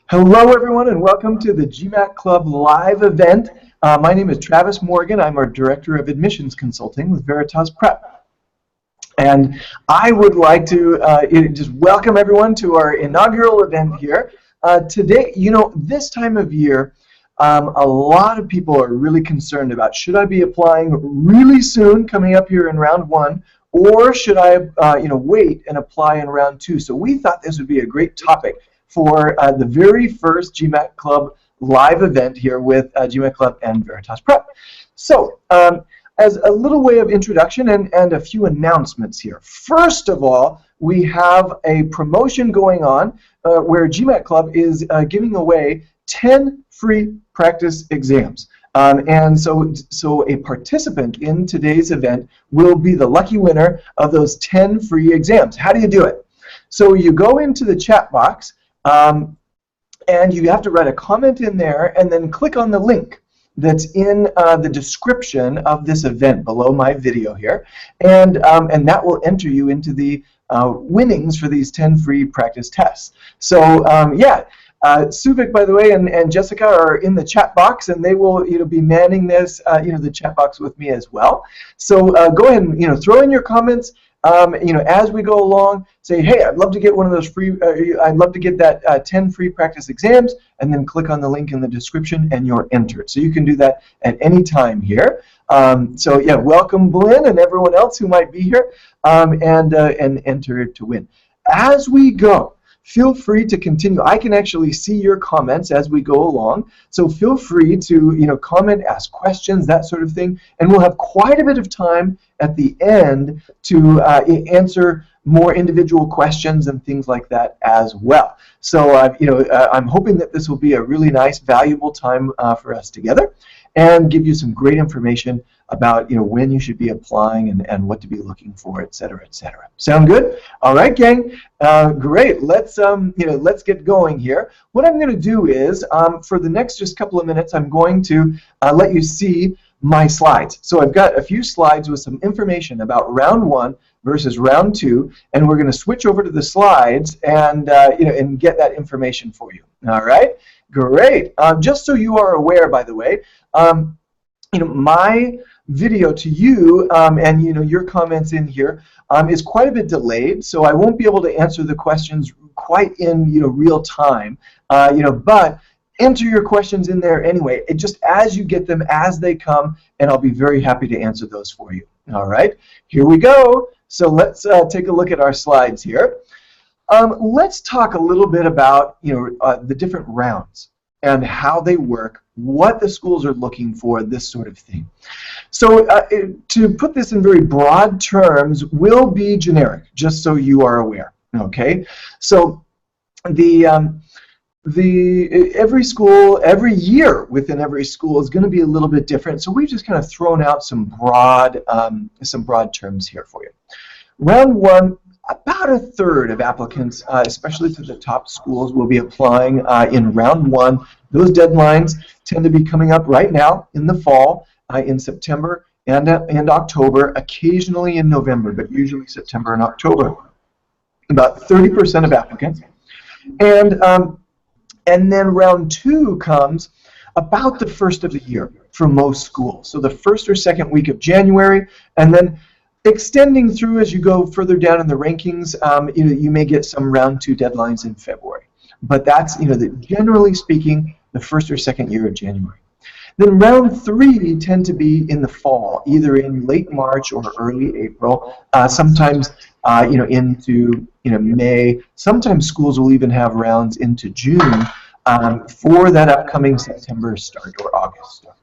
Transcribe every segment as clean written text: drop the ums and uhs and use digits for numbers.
Hello, everyone, and welcome to the GMAT Club live event. My name is Travis Morgan. I'm our Director of Admissions Consulting with Veritas Prep. And I would like to just welcome everyone to our inaugural event here. Today, this time of year, a lot of people are really concerned about, should I be applying really soon, coming up here in round one, or should I wait and apply in round two? So we thought this would be a great topic for the very first GMAT Club live event here with GMAT Club and Veritas Prep. So, as a little way of introduction and a few announcements here. First of all, we have a promotion going on where GMAT Club is giving away 10 free practice exams. And so a participant in today's event will be the lucky winner of those 10 free exams. How do you do it? So you go into the chat box, and you have to write a comment in there and then click on the link that's in the description of this event below my video here, and that will enter you into the winnings for these 10 free practice tests. So Suvik, by the way, and Jessica are in the chat box, and they will be manning this the chat box with me as well. So go ahead and throw in your comments. As we go along, say, hey, I'd love to get one of those free, I'd love to get that 10 free practice exams, and then click on the link in the description and you're entered. So you can do that at any time here. So yeah, welcome Blinn and everyone else who might be here, and enter to win. As we go, feel free to continue. I can actually see your comments as we go along, so feel free to comment, ask questions, that sort of thing, and we'll have quite a bit of time at the end to answer more individual questions and things like that as well. So I'm hoping that this will be a really nice, valuable time for us together, and give you some great information about when you should be applying and what to be looking for, et cetera, et cetera. Sound good? All right, gang. Great. Let's get going here. What I'm going to do is for the next just couple of minutes, I'm going to let you see my slides. So I've got a few slides with some information about round one versus round two, and we're going to switch over to the slides and and get that information for you. All right. Great. Just so you are aware, by the way, my video to you and your comments in here is quite a bit delayed, so I won't be able to answer the questions quite in real time, but enter your questions in there anyway, just as you get them as they come, and I'll be very happy to answer those for you. All right, here we go. So let's take a look at our slides here. Let's talk a little bit about the different rounds and how they work, what the schools are looking for, this sort of thing. So to put this in very broad terms, will be generic, just so you are aware. Okay, so every school, every year within every school is going to be a little bit different. So we've just kind of thrown out some broad terms here for you. Round one, about a third of applicants, especially to the top schools, will be applying in round one. Those deadlines tend to be coming up right now in the fall, in September and October, occasionally in November, but usually September and October. About 30% of applicants. And then round two comes about the first of the year for most schools. So the first or second week of January, and then extending through as you go further down in the rankings, you may get some round two deadlines in February. But that's, generally speaking, the first or second year of January. Then round three tend to be in the fall, either in late March or early April, sometimes into May. Sometimes schools will even have rounds into June for that upcoming September start or August start.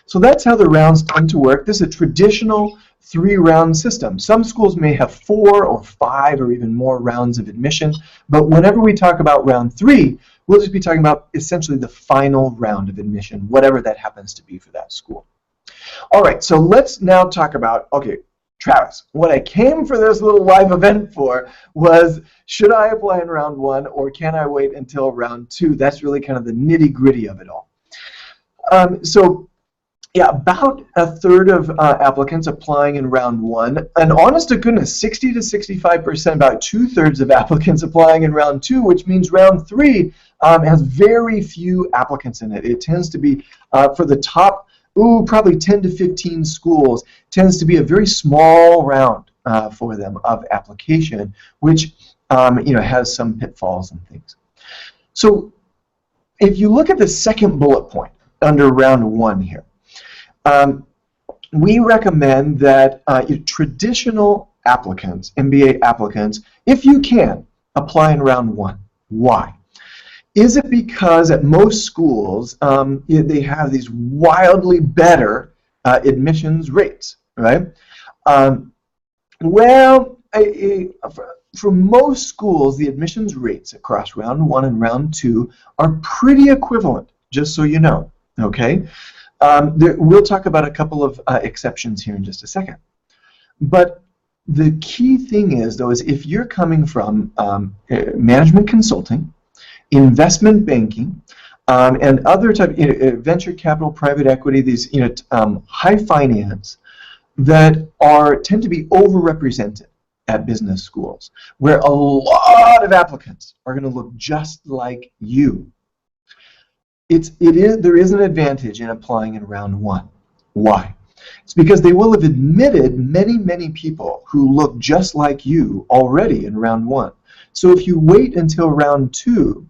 So that's how the rounds tend to work. This is a traditional 3-round system. Some schools may have 4 or 5 or even more rounds of admission, but whenever we talk about round 3, we'll just be talking about essentially the final round of admission, whatever that happens to be for that school. All right, so let's now talk about, okay, Travis, what I came for this little live event for was, should I apply in round 1 or can I wait until round 2? That's really kind of the nitty-gritty of it all. So yeah, about a third of applicants applying in round one, and honest to goodness, 60 to 65%, about 2/3 of applicants applying in round two, which means round three has very few applicants in it. It tends to be for the top, probably 10 to 15 schools, tends to be a very small round for them of application, which has some pitfalls and things. So if you look at the second bullet point under round one here, we recommend that traditional applicants, MBA applicants, if you can, apply in round one. Why? Is it because at most schools they have these wildly better admissions rates, right? Well, for most schools, the admissions rates across round one and round two are pretty equivalent, just so you know, okay? We'll talk about a couple of exceptions here in just a second. But the key thing is, though, is if you're coming from management consulting, investment banking, and other type, venture capital, private equity, these high finance that tend to be overrepresented at business schools, where a lot of applicants are going to look just like you. There is an advantage in applying in round one. Why? It's because they will have admitted many people who look just like you already in round one. So if you wait until round two,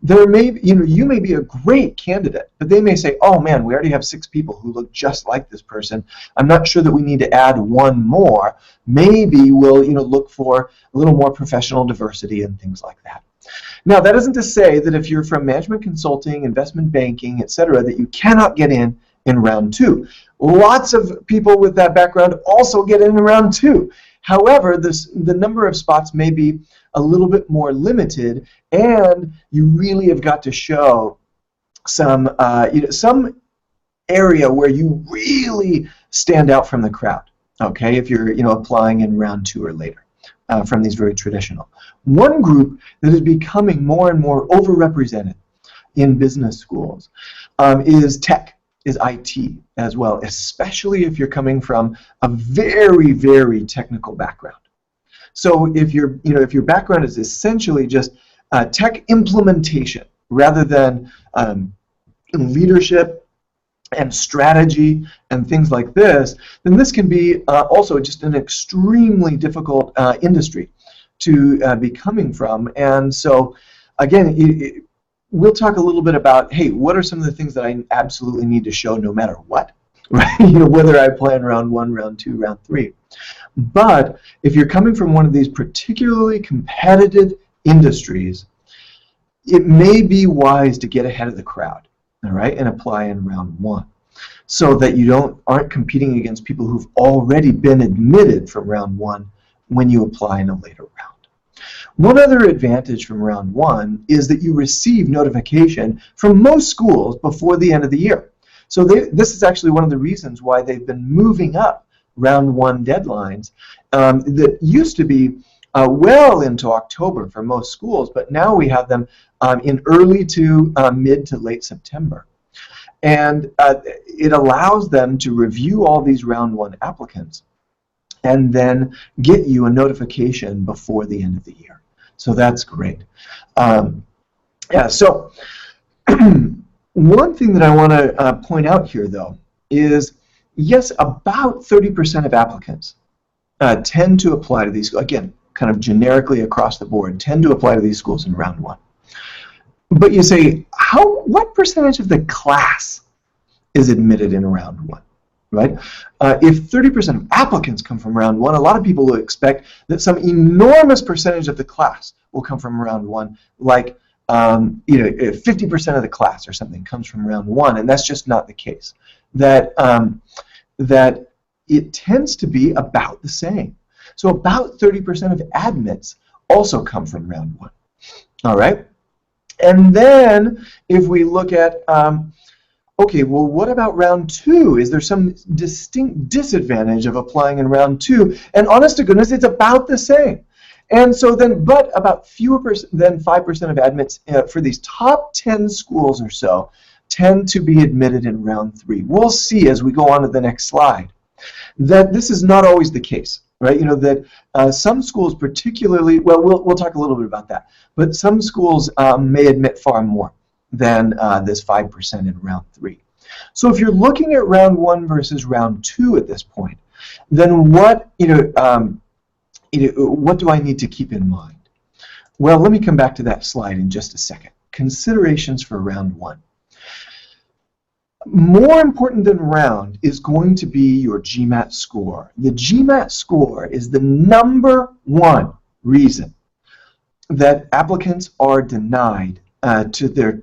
you may be a great candidate, but they may say, oh man, we already have 6 people who look just like this person. I'm not sure that we need to add one more. Maybe we'll look for a little more professional diversity and things like that. Now, that isn't to say that if you're from management consulting, investment banking, etc., that you cannot get in round two. Lots of people with that background also get in round two. However, the number of spots may be a little bit more limited, and you really have got to show some area where you really stand out from the crowd. Okay, if you're applying in round two or later. From these very traditional. One group that is becoming more and more overrepresented in business schools is tech, is IT as well, especially if you're coming from a very technical background. So if your background is essentially just tech implementation rather than leadership and strategy and things like this, then this can be also just an extremely difficult industry to be coming from. And so, again, we'll talk a little bit about, hey, what are some of the things that I absolutely need to show no matter what, right? Whether I plan round one, round two, round three. But if you're coming from one of these particularly competitive industries, it may be wise to get ahead of the crowd. All right, and apply in round one, so that you aren't competing against people who've already been admitted from round one when you apply in a later round. One other advantage from round one is that you receive notification from most schools before the end of the year. So this is actually one of the reasons why they've been moving up round one deadlines that used to be well into October for most schools, but now we have them in early to mid to late September. And it allows them to review all these round one applicants and then get you a notification before the end of the year. So that's great. So one thing that I want to point out here, though, is yes, about 30% of applicants tend to apply to these, again, kind of generically across the board, tend to apply to these schools in round one. But you say, what percentage of the class is admitted in round one, right? If 30% of applicants come from round one, a lot of people will expect that some enormous percentage of the class will come from round one, like 50% of the class or something comes from round one, and that's just not the case. That it tends to be about the same. So about 30% of admits also come from round one. All right? And then if we look at, okay, well, what about round two? Is there some distinct disadvantage of applying in round two? And honest to goodness, it's about the same. And so then, but about fewer than 5% of admits for these top 10 schools or so tend to be admitted in round 3. We'll see as we go on to the next slide that this is not always the case, right? You know, that some schools particularly, well, we'll talk a little bit about that, but some schools may admit far more than this 5% in round 3. So if you're looking at round 1 versus round 2 at this point, then what do I need to keep in mind? Well, let me come back to that slide in just a second. Considerations for round 1. More important than round is going to be your GMAT score. The GMAT score is the #1 reason that applicants are denied to their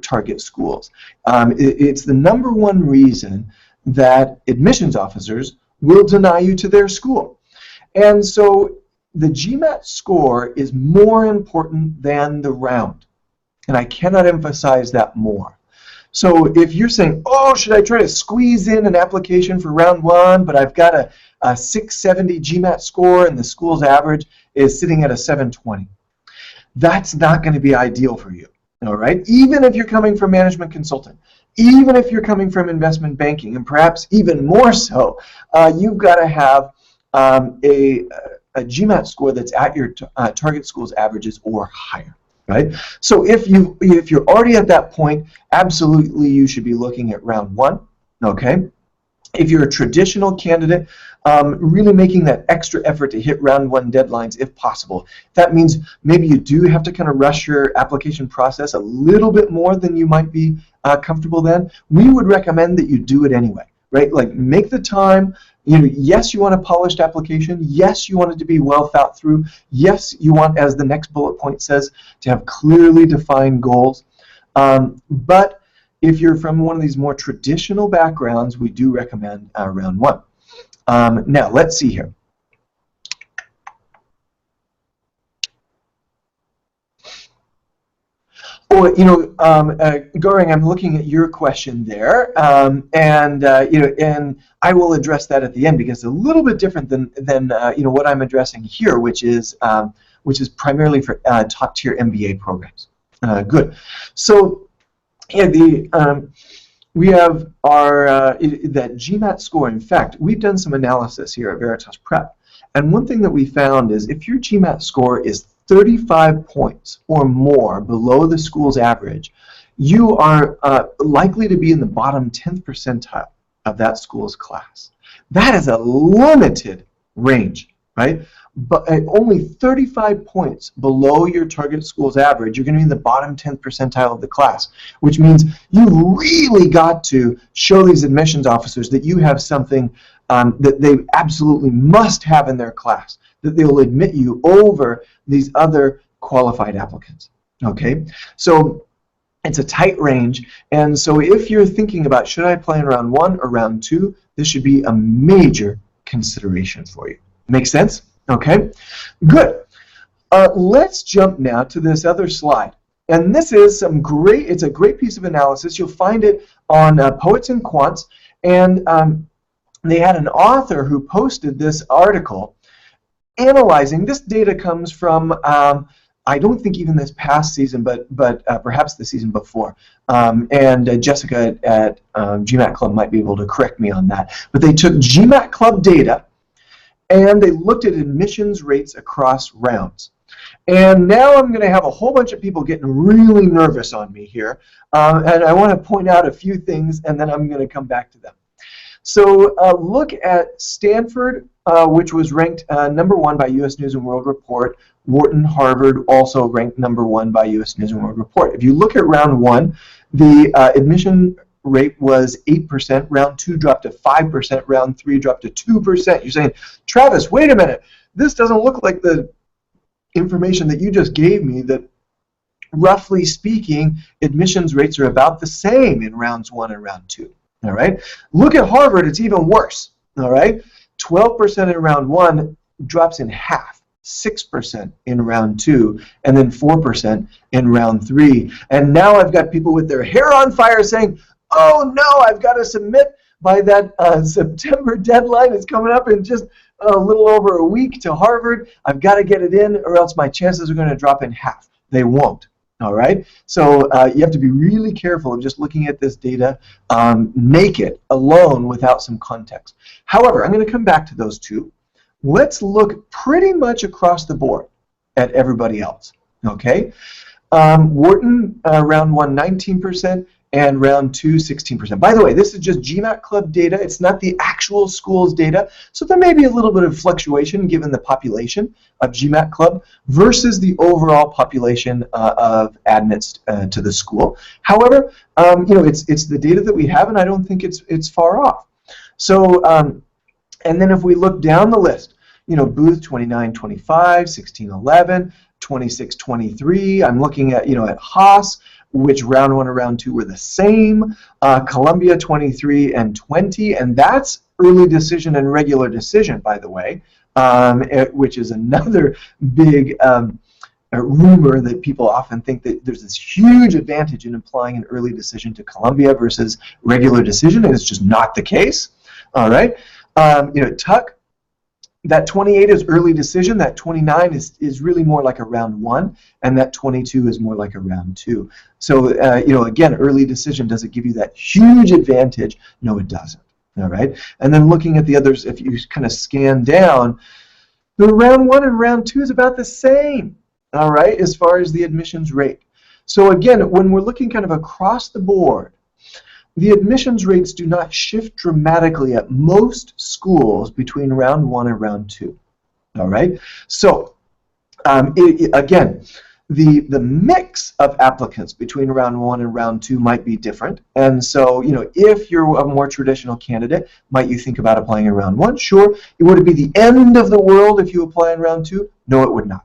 target schools. It's the #1 reason that admissions officers will deny you to their school. And so the GMAT score is more important than the round. And I cannot emphasize that more. So if you're saying, oh, should I try to squeeze in an application for round 1, but I've got a 670 GMAT score and the school's average is sitting at a 720. That's not going to be ideal for you, all right? Even if you're coming from management consulting, even if you're coming from investment banking, and perhaps even more so, you've got to have a GMAT score that's at your target school's averages or higher. Right? So if you're already at that point, absolutely you should be looking at round 1. Okay? If you're a traditional candidate, really making that extra effort to hit round 1 deadlines if possible. That means maybe you do have to kind of rush your application process a little bit more than you might be comfortable then. We would recommend that you do it anyway. Right? Like, make the time. You know, yes, you want a polished application. Yes, you want it to be well thought through. Yes, you want, as the next bullet point says, to have clearly defined goals. But if you're from one of these more traditional backgrounds, we do recommend round 1. Now, let's see here. Oh, you know, Goring, I'm looking at your question there, and I will address that at the end because it's a little bit different than what I'm addressing here, which is primarily for top-tier MBA programs. Good. So, yeah, we have our that GMAT score. In fact, we've done some analysis here at Veritas Prep, and one thing that we found is if your GMAT score is 35 points or more below the school's average, you are likely to be in the bottom 10th percentile of that school's class. That is a limited range, right? But only 35 points below your target school's average, you're going to be in the bottom 10th percentile of the class, which means you really got to show these admissions officers that you have something that they absolutely must have in their class, that they will admit you over these other qualified applicants. Okay, so it's a tight range, and so if you're thinking about should I apply in round 1 or round 2, this should be a major consideration for you. Make sense? Okay, good. Let's jump now to this other slide, and this is it's a great piece of analysis. You'll find it on Poets and Quants, and they had an author who posted this article analyzing. This data comes from I don't think even this past season, but perhaps the season before. And Jessica at GMAT Club might be able to correct me on that. But they took GMAT Club data and they looked at admissions rates across rounds. And now I'm going to have a whole bunch of people getting really nervous on me here. And I want to point out a few things, and then I'm going to come back to them. So look at Stanford, which was ranked #1 by U.S. News & World Report. Wharton, Harvard, also ranked #1 by U.S. News & World Report. If you look at round 1, the admission rate was 8%. Round 2 dropped to 5%. Round 3 dropped to 2%. You're saying, Travis, wait a minute. This doesn't look like the information that you just gave me, that roughly speaking, admissions rates are about the same in rounds 1 and round 2. All right. Look at Harvard. It's even worse. All right. 12% in round 1 drops in half. 6% in round 2, and then 4% in round 3. And now I've got people with their hair on fire saying, oh no, I've got to submit by that September deadline. It's coming up in just a little over a week to Harvard. I've got to get it in or else my chances are going to drop in half. They won't. All right, so you have to be really careful of just looking at this data naked, alone, without some context. However, I'm going to come back to those two. Let's look pretty much across the board at everybody else. Okay, Wharton round 1 19%, and round 2 16%. By the way, this is just GMAT Club data. It's not the actual school's data, so there may be a little bit of fluctuation given the population of GMAT Club versus the overall population of admits to the school. However, you know, it's the data that we have, and I don't think it's far off. So, and then if we look down the list, you know, Booth 29 25, 16 11, 26 23. I'm looking at, you know, at Haas, which round 1 and round 2 were the same. Columbia 23 and 20, and that's early decision and regular decision, by the way, which is another big rumor that people often think that there's this huge advantage in applying an early decision to Columbia versus regular decision, and it's just not the case. All right, you know, Tuck. That 28 is early decision, that 29 is really more like a round 1, and that 22 is more like a round 2. So, you know, again, early decision, does it give you that huge advantage? No, it doesn't. All right? And then looking at the others, if you kind of scan down, the round 1 and round 2 is about the same, all right, as far as the admissions rate. So again, when we're looking kind of across the board, the admissions rates do not shift dramatically at most schools between round 1 and round 2. All right. So again, the mix of applicants between round 1 and round 2 might be different. And so, you know, if you're a more traditional candidate, might you think about applying in round 1? Sure. Would it be the end of the world if you apply in round 2? No, it would not.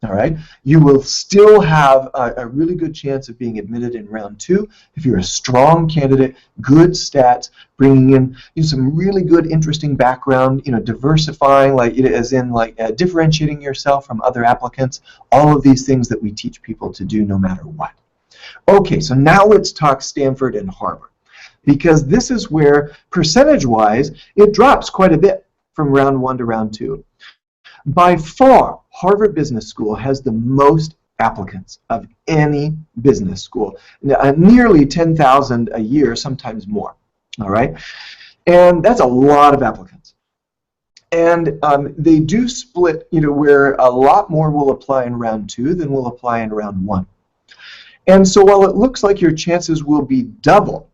All right, you will still have a really good chance of being admitted in round 2 if you're a strong candidate, good stats, bringing in, you know, some really good, interesting background, you know, diversifying, like, as in like differentiating yourself from other applicants. All of these things that we teach people to do no matter what. Okay, so now let's talk Stanford and Harvard, because this is where percentage-wise it drops quite a bit from round 1 to round 2. By far, Harvard Business School has the most applicants of any business school, nearly 10,000 a year, sometimes more. All right, and that's a lot of applicants. And they do split, you know, where a lot more will apply in round 2 than will apply in round 1. And so while it looks like your chances will be double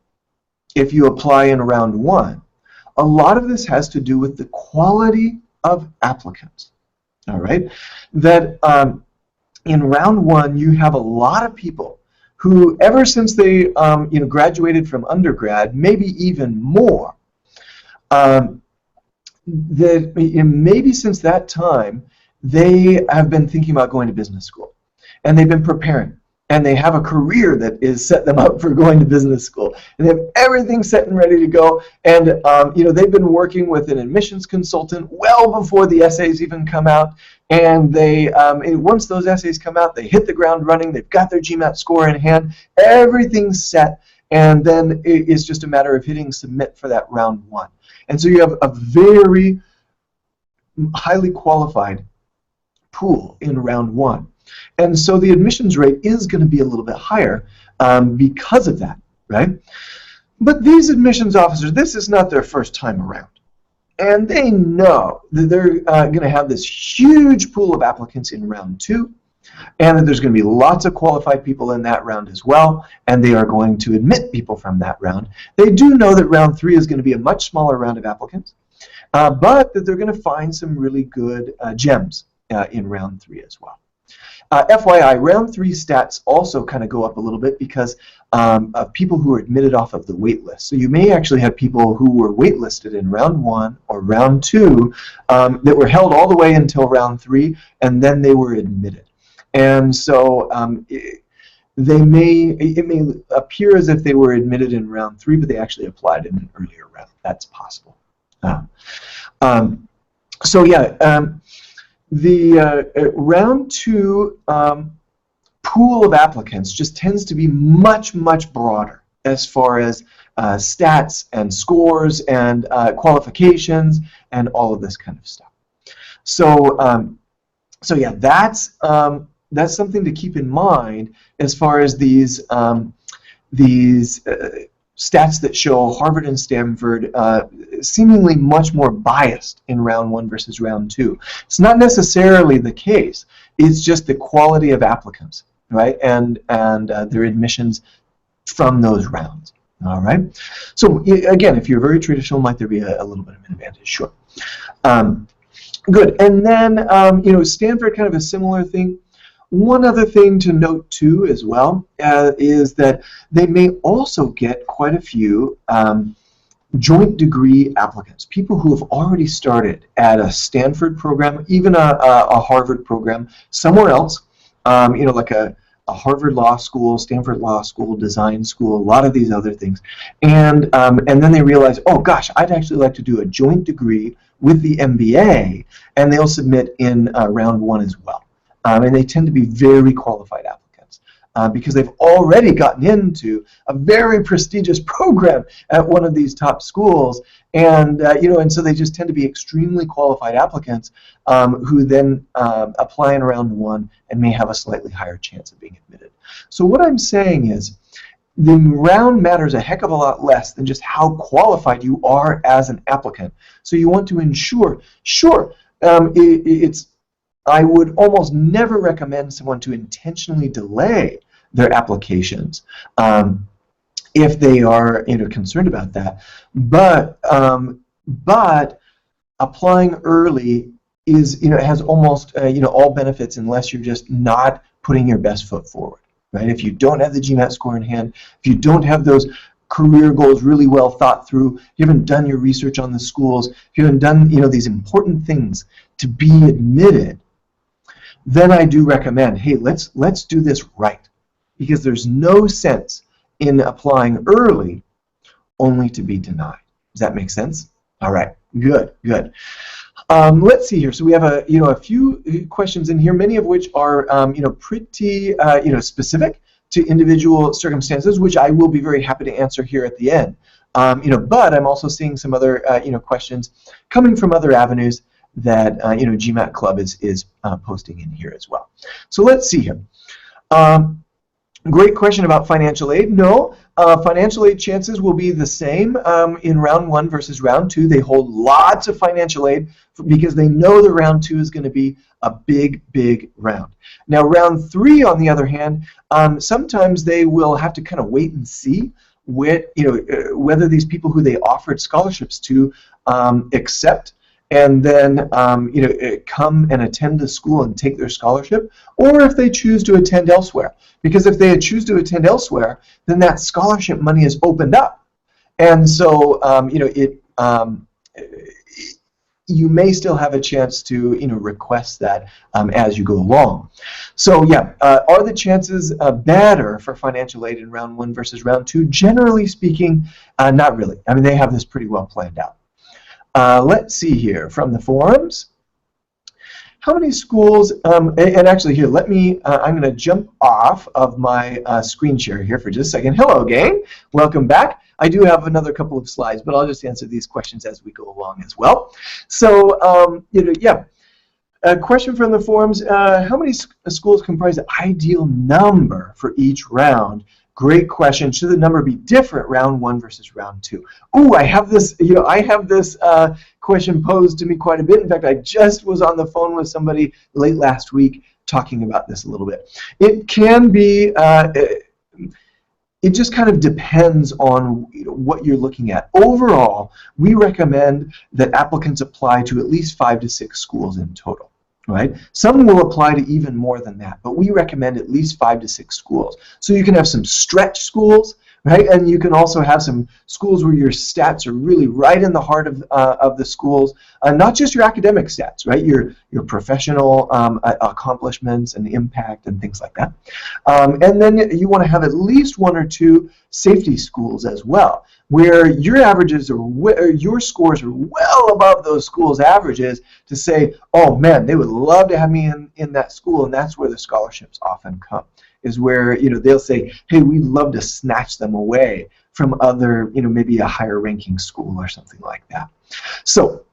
if you apply in round 1, a lot of this has to do with the quality of applicants. All right, that in round 1 you have a lot of people who, ever since they you know, graduated from undergrad, maybe even more, that maybe since that time they have been thinking about going to business school, and they've been preparing, and they have a career that is set them up for going to business school, and they have everything set and ready to go. And you know, they've been working with an admissions consultant well before the essays even come out. And they, once those essays come out, they hit the ground running. They've got their GMAT score in hand. Everything's set, and then it's just a matter of hitting submit for that round 1. And so you have a very highly qualified pool in round 1. And so the admissions rate is going to be a little bit higher because of that, right? But these admissions officers, this is not their first time around. And they know that they're going to have this huge pool of applicants in round 2, and that there's going to be lots of qualified people in that round as well, and they are going to admit people from that round. They do know that round 3 is going to be a much smaller round of applicants, but that they're going to find some really good gems in round 3 as well. FYI, round 3 stats also kind of go up a little bit because of people who are admitted off of the wait list. So you may actually have people who were waitlisted in round 1 or round 2 that were held all the way until round 3, and then they were admitted. And so it may appear as if they were admitted in round 3, but they actually applied in an earlier round. That's possible. So yeah. The round 2 pool of applicants just tends to be much, much broader as far as stats and scores and qualifications and all of this kind of stuff. So, so yeah, that's that's something to keep in mind as far as these stats that show Harvard and Stanford seemingly much more biased in round 1 versus round 2. It's not necessarily the case. It's just the quality of applicants, right, and their admissions from those rounds. All right. So again, if you're very traditional, might there be a little bit of an advantage? Sure. Good. And then Stanford, kind of a similar thing. One other thing to note too, as well, is that they may also get quite a few joint degree applicants, people who have already started at a Stanford program, even a Harvard program, somewhere else, like a Harvard Law School, Stanford Law School, Design School, a lot of these other things, and then they realize, oh gosh, I'd actually like to do a joint degree with the MBA, and they'll submit in round 1 as well. And they tend to be very qualified applicants because they've already gotten into a very prestigious program at one of these top schools, and and so they just tend to be extremely qualified applicants who then apply in round 1 and may have a slightly higher chance of being admitted. So what I'm saying is, the round matters a heck of a lot less than just how qualified you are as an applicant. So you want to ensure, sure, I would almost never recommend someone to intentionally delay their applications if they are concerned about that. But applying early is has almost all benefits, unless you're just not putting your best foot forward. Right? If you don't have the GMAT score in hand, if you don't have those career goals really well thought through, you haven't done your research on the schools, if you haven't done these important things to be admitted, then I do recommend, hey, let's do this right, because there's no sense in applying early only to be denied. Does that make sense? All right, good. Let's see here. So we have a few questions in here, many of which are pretty specific to individual circumstances, which I will be very happy to answer here at the end. But I'm also seeing some other questions coming from other avenues that GMAT Club is posting in here as well. So let's see here. Great question about financial aid. No, financial aid chances will be the same in round 1 versus round 2. They hold lots of financial aid because they know the round 2 is going to be a big round. Now round 3, on the other hand, sometimes they will have to kind of wait and see whether these people who they offered scholarships to accept, and then come and attend the school and take their scholarship, or if they choose to attend elsewhere. Because if they choose to attend elsewhere, then that scholarship money is opened up, and so you may still have a chance to request that as you go along. So yeah, are the chances better for financial aid in round 1 versus round 2? Generally speaking, not really. I mean, they have this pretty well planned out. Let's see here from the forums. How many schools, and actually here, let me, I'm going to jump off of my screen share here for just a second. Hello, gang. Welcome back. I do have another couple of slides, but I'll just answer these questions as we go along as well. So, yeah, a question from the forums. How many schools comprise the ideal number for each round? Great question. Should the number be different round 1 versus round 2? Oh, I have this. I have this question posed to me quite a bit. In fact, I just was on the phone with somebody late last week talking about this a little bit. It can be. It just kind of depends on what you're looking at. Overall, we recommend that applicants apply to at least 5 to 6 schools in total. Right? Some will apply to even more than that, but we recommend at least 5 to 6 schools. So you can have some stretch schools, right? And you can also have some schools where your stats are really right in the heart of the schools, not just your academic stats, right? Your professional accomplishments and impact and things like that. And then you want to have at least 1 or 2 safety schools as well, where your averages are, your scores are well above those schools' averages, to say, oh man, they would love to have me in that school, and that's where the scholarships often come, is where they'll say, hey, we'd love to snatch them away from other, maybe a higher ranking school or something like that. So,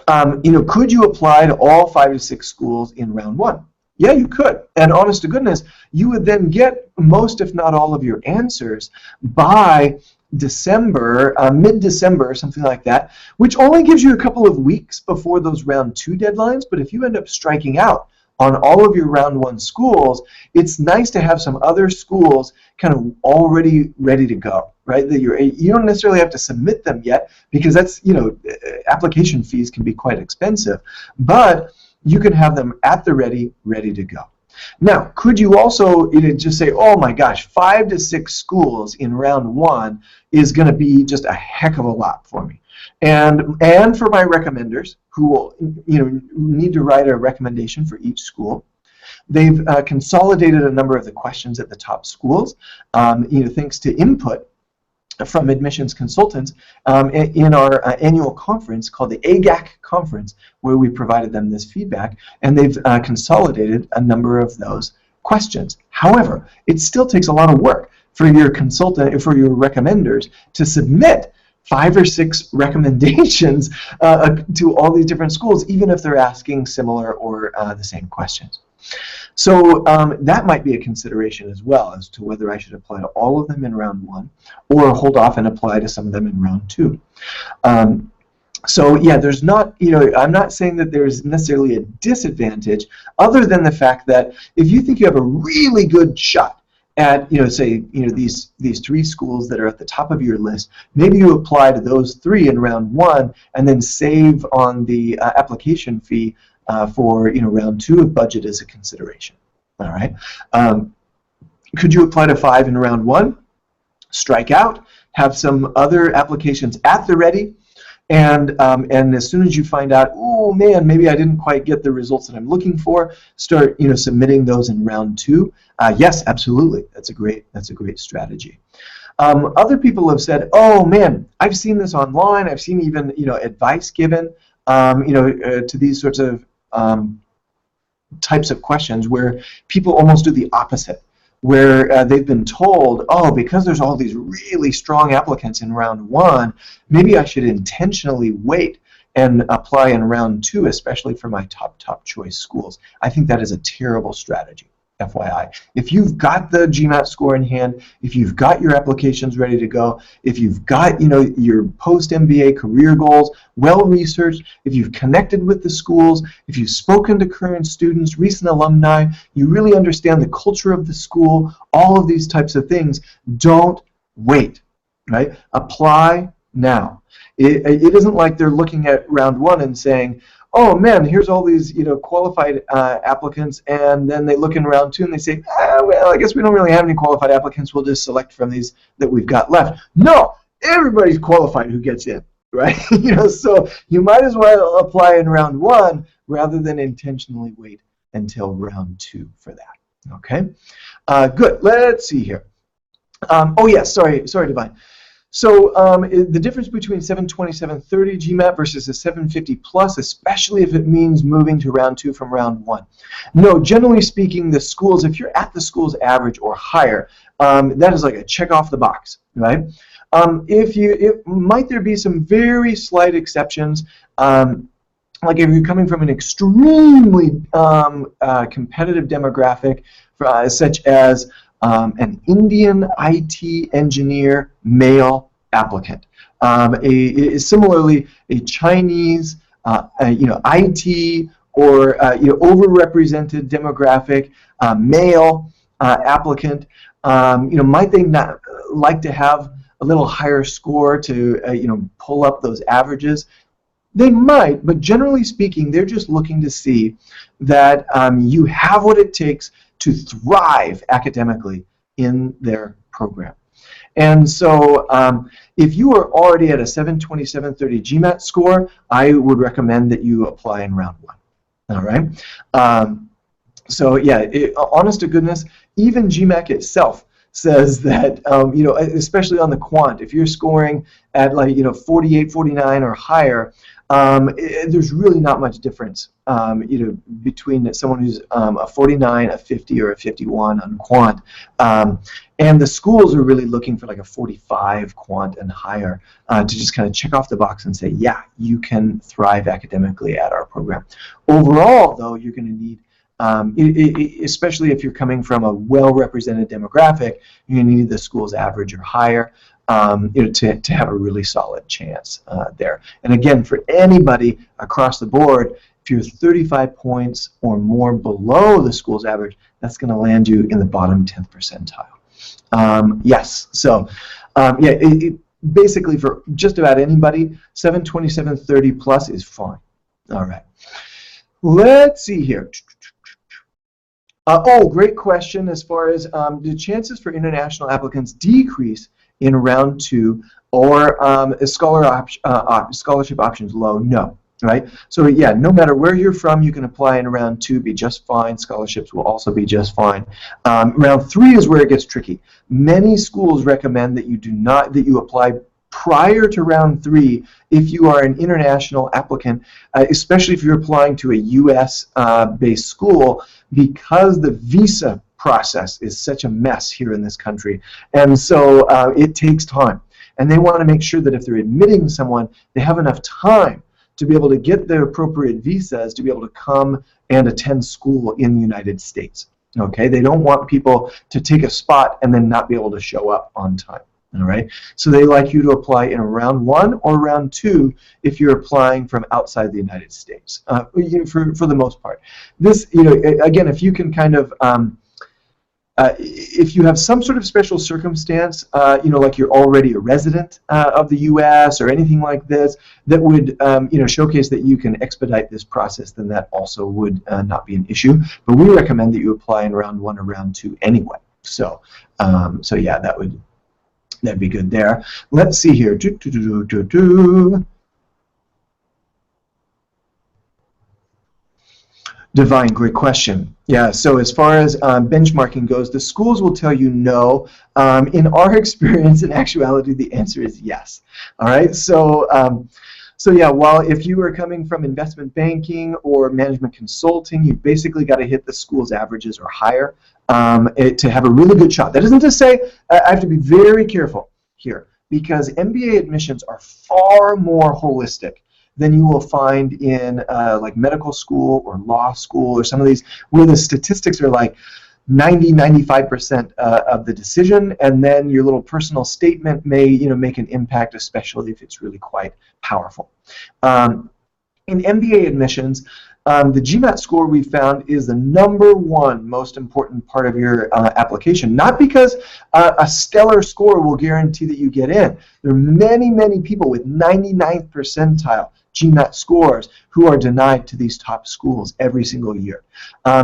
could you apply to all 5 to 6 schools in round 1? Yeah, you could. And honest to goodness, you would then get most, if not all, of your answers by December, mid-December, something like that, which only gives you a couple of weeks before those round 2 deadlines. But if you end up striking out on all of your round 1 schools, it's nice to have some other schools kind of already ready to go, right? That you don't necessarily have to submit them yet, because that's, application fees can be quite expensive, but you can have them at the ready to go. Now, could you also just say, oh my gosh, 5 to 6 schools in round 1 is going to be just a heck of a lot for me. And for my recommenders, who will need to write a recommendation for each school, they've consolidated a number of the questions at the top schools, thanks to input from admissions consultants in our annual conference called the AGAC conference, where we provided them this feedback, and they've consolidated a number of those questions. However, it still takes a lot of work for your consultant, for your recommenders, to submit 5 or 6 recommendations to all these different schools, even if they're asking similar or the same questions. So that might be a consideration as well, as to whether I should apply to all of them in round 1 or hold off and apply to some of them in round 2. So yeah, there's not, I'm not saying that there's necessarily a disadvantage, other than the fact that if you think you have a really good shot at, say, these 3 schools that are at the top of your list, maybe you apply to those 3 in round 1 and then save on the application fee for round 2 of budget as a consideration. All right. Could you apply to 5 in round 1? Strike out. Have some other applications at the ready, and as soon as you find out, oh man, maybe I didn't quite get the results that I'm looking for, start submitting those in round 2. Yes, absolutely. That's a great strategy. Other people have said, oh man, I've seen this online. I've seen even advice given to these sorts of types of questions where people almost do the opposite, where they've been told, oh, because there's all these really strong applicants in round 1, maybe I should intentionally wait and apply in round 2, especially for my top choice schools. I think that is a terrible strategy, FYI. If you've got the GMAT score in hand, if you've got your applications ready to go, if you've got your post-MBA career goals well researched, if you've connected with the schools, if you've spoken to current students, recent alumni, you really understand the culture of the school, all of these types of things, don't wait, right? Apply now. It isn't like they're looking at round 1 and saying, oh man, here's all these qualified applicants, and then they look in round 2 and they say, well, I guess we don't really have any qualified applicants. We'll just select from these that we've got left. No, everybody's qualified who gets in, right? So you might as well apply in round 1 rather than intentionally wait until round 2 for that. Okay, good. Let's see here. Oh yes, sorry, Divine. So the difference between 720, 730 GMAT versus a 750 plus, especially if it means moving to round 2 from round 1. No, generally speaking, the schools, if you're at the school's average or higher, that is like a check off the box, right? Might there be some very slight exceptions, like if you're coming from an extremely competitive demographic, such as an Indian IT engineer male applicant. Similarly, a Chinese IT or overrepresented demographic male applicant. Might they not like to have a little higher score to pull up those averages? They might, but generally speaking, they're just looking to see that you have what it takes to thrive academically in their program. And so if you are already at a 720, 730 GMAT score, I would recommend that you apply in round 1. All right? So yeah, honest to goodness, even GMAT itself says that, especially on the quant, if you're scoring at 48, 49 or higher, there's really not much difference, between someone who's a 49, a 50, or a 51 on quant. And the schools are really looking for like a 45 quant and higher to just kind of check off the box and say, yeah, you can thrive academically at our program. Overall, though, you're going to need Especially if you're coming from a well-represented demographic, you need the school's average or higher to have a really solid chance there. And again, for anybody across the board, if you're 35 points or more below the school's average, that's going to land you in the bottom 10th percentile. Yes, so yeah, basically for just about anybody, 727, 30 plus is fine. All right. Let's see here. Oh, great question. As far as the chances for international applicants decrease in round 2, or scholarship options low? No, right? So yeah, no matter where you're from, you can apply in round 2, be just fine. Scholarships will also be just fine. Round 3 is where it gets tricky. Many schools recommend that you apply prior to round 3 if you are an international applicant, especially if you're applying to a U.S. based school, because the visa process is such a mess here in this country, and so it takes time. And they want to make sure that if they're admitting someone, they have enough time to be able to get the appropriate visas to be able to come and attend school in the United States. Okay, they don't want people to take a spot and then not be able to show up on time. All right, so they like you to apply in round 1 or round 2 if you're applying from outside the United States. For the most part, this, again, if you can kind of if you have some sort of special circumstance, like you're already a resident of the U.S. or anything like this, that would, showcase that you can expedite this process, then that also would not be an issue. But we recommend that you apply in round 1 or round 2 anyway. So, yeah, that'd be good there. Let's see here. Divine, great question. Yeah, so as far as benchmarking goes, the schools will tell you no. In our experience, in actuality, the answer is yes. All right, so yeah, while if you are coming from investment banking or management consulting, you basically got to hit the school's averages or higher to have a really good shot. That isn't to say, I have to be very careful here, because MBA admissions are far more holistic than you will find in like medical school or law school or some of these where the statistics are like 90–95% of the decision, and then your little personal statement may make an impact, especially if it's really quite powerful. In MBA admissions, the GMAT score we found is the #1 most important part of your application. Not because a stellar score will guarantee that you get in. There are many, many people with 99th percentile GMAT scores who are denied to these top schools every single year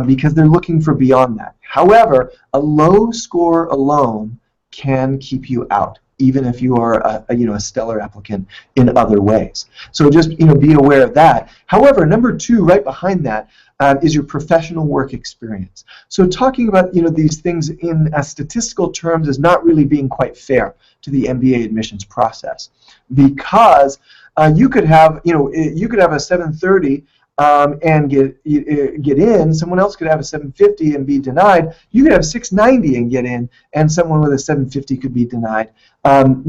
because they're looking for beyond that. However, a low score alone can keep you out, even if you are a stellar applicant in other ways. So just be aware of that. However, #2, right behind that, is your professional work experience. So talking about these things in statistical terms is not really being quite fair to the MBA admissions process, because you could have a 730 and get in. Someone else could have a 750 and be denied. You could have 690 and get in, and someone with a 750 could be denied,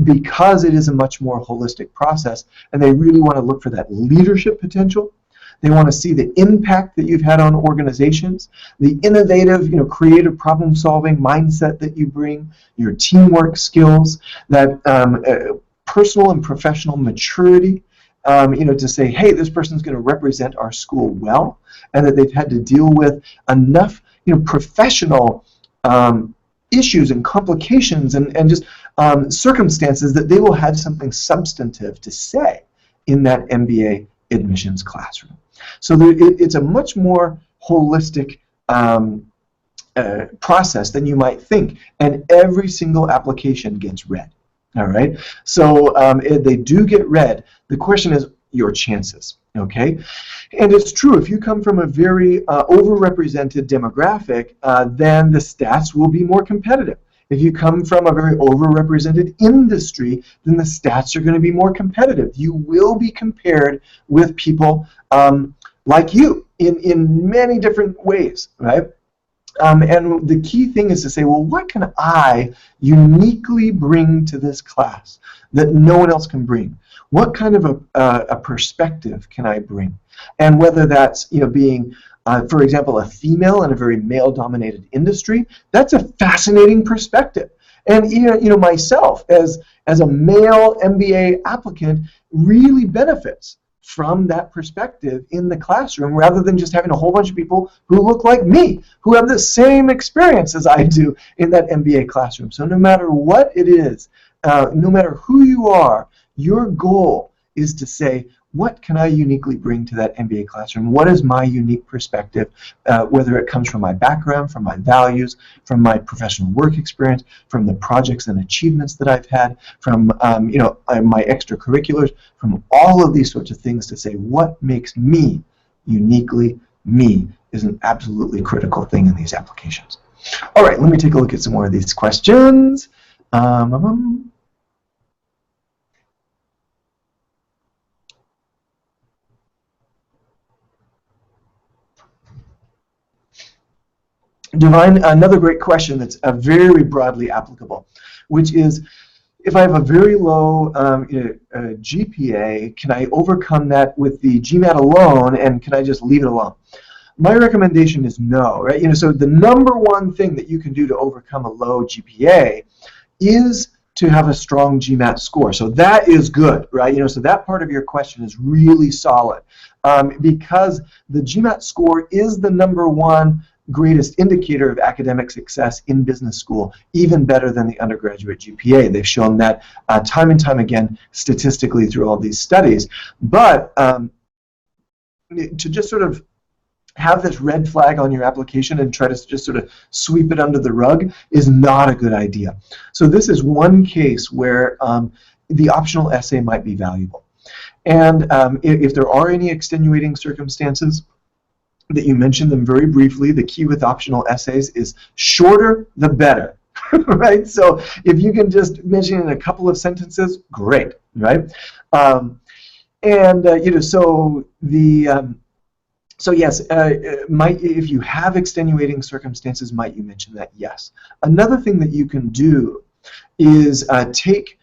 because it is a much more holistic process, and they really want to look for that leadership potential. They want to see the impact that you've had on organizations, the innovative, creative problem-solving mindset that you bring, your teamwork skills, that personal and professional maturity, to say, hey, this person's going to represent our school well, and that they've had to deal with enough, professional issues and complications and just circumstances that they will have something substantive to say in that MBA admissions classroom. So it's a much more holistic process than you might think, and every single application gets read. All right, so they do get read. The question is your chances, okay? And it's true, if you come from a very overrepresented demographic, then the stats will be more competitive. If you come from a very overrepresented industry, then the stats are going to be more competitive. You will be compared with people like you in many different ways, right? And the key thing is to say, well, what can I uniquely bring to this class that no one else can bring? What kind of a perspective can I bring? And whether that's being for example, a female in a very male-dominated industry, that's a fascinating perspective. And myself as a male MBA applicant really benefits from that perspective in the classroom, rather than just having a whole bunch of people who look like me, who have the same experience as I do in that MBA classroom. So no matter what it is, no matter who you are, your goal is to say, what can I uniquely bring to that MBA classroom? What is my unique perspective, whether it comes from my background, from my values, from my professional work experience, from the projects and achievements that I've had, from my extracurriculars, from all of these sorts of things, to say what makes me uniquely me is an absolutely critical thing in these applications. All right, let me take a look at some more of these questions. Divine, another great question that's very broadly applicable, which is, if I have a very low GPA, can I overcome that with the GMAT alone, and can I just leave it alone? My recommendation is no, right? So the number one thing that you can do to overcome a low GPA is to have a strong GMAT score. So that is good, right? So that part of your question is really solid, because the GMAT score is the number one greatest indicator of academic success in business school, even better than the undergraduate GPA. They've shown that time and time again statistically through all these studies. But to just sort of have this red flag on your application and try to just sort of sweep it under the rug is not a good idea. So this is one case where the optional essay might be valuable. And if there are any extenuating circumstances, that you mentioned them very briefly, the key with optional essays is shorter the better, right? So if you can just mention in a couple of sentences, great, right? So yes, if you have extenuating circumstances, might you mention that? Yes. Another thing that you can do is take